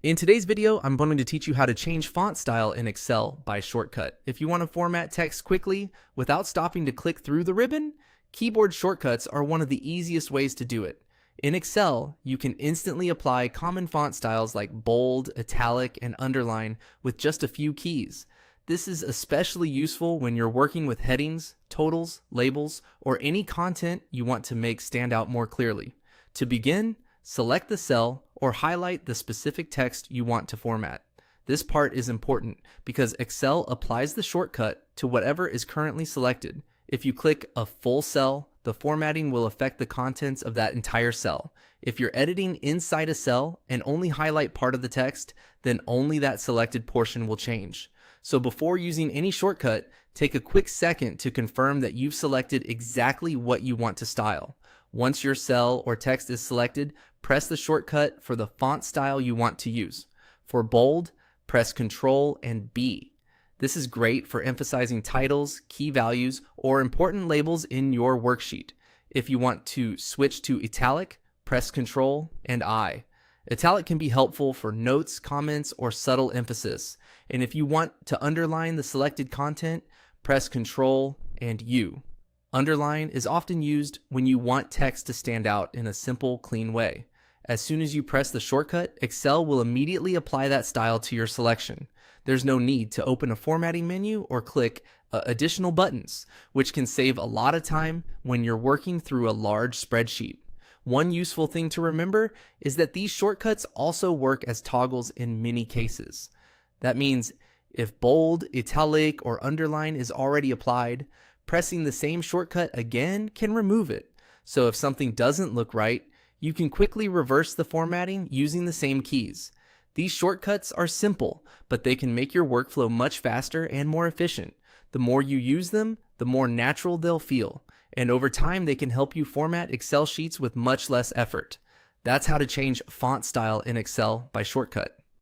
In today's video, I'm going to teach you how to change font style in Excel by shortcut. If you want to format text quickly without stopping to click through the ribbon, keyboard shortcuts are one of the easiest ways to do it. In Excel, you can instantly apply common font styles like bold, italic, and underline with just a few keys. This is especially useful when you're working with headings, totals, labels, or any content you want to make stand out more clearly. To begin, select the cell or highlight the specific text you want to format. This part is important because Excel applies the shortcut to whatever is currently selected. If you click a full cell, the formatting will affect the contents of that entire cell. If you're editing inside a cell and only highlight part of the text, then only that selected portion will change. So before using any shortcut, take a quick second to confirm that you've selected exactly what you want to style. Once your cell or text is selected, press the shortcut for the font style you want to use. For bold, press Ctrl and B. This is great for emphasizing titles, key values, or important labels in your worksheet. If you want to switch to italic, press Ctrl and I. Italic can be helpful for notes, comments, or subtle emphasis. And if you want to underline the selected content, press Ctrl and U. Underline is often used when you want text to stand out in a simple, clean way. As soon as you press the shortcut, Excel will immediately apply that style to your selection. There's no need to open a formatting menu or click additional buttons, which can save a lot of time when you're working through a large spreadsheet. One useful thing to remember is that these shortcuts also work as toggles in many cases. That means if bold, italic, or underline is already applied, pressing the same shortcut again can remove it. So if something doesn't look right, you can quickly reverse the formatting using the same keys. These shortcuts are simple, but they can make your workflow much faster and more efficient. The more you use them, the more natural they'll feel. And over time, they can help you format Excel sheets with much less effort. That's how to change font style in Excel by shortcut.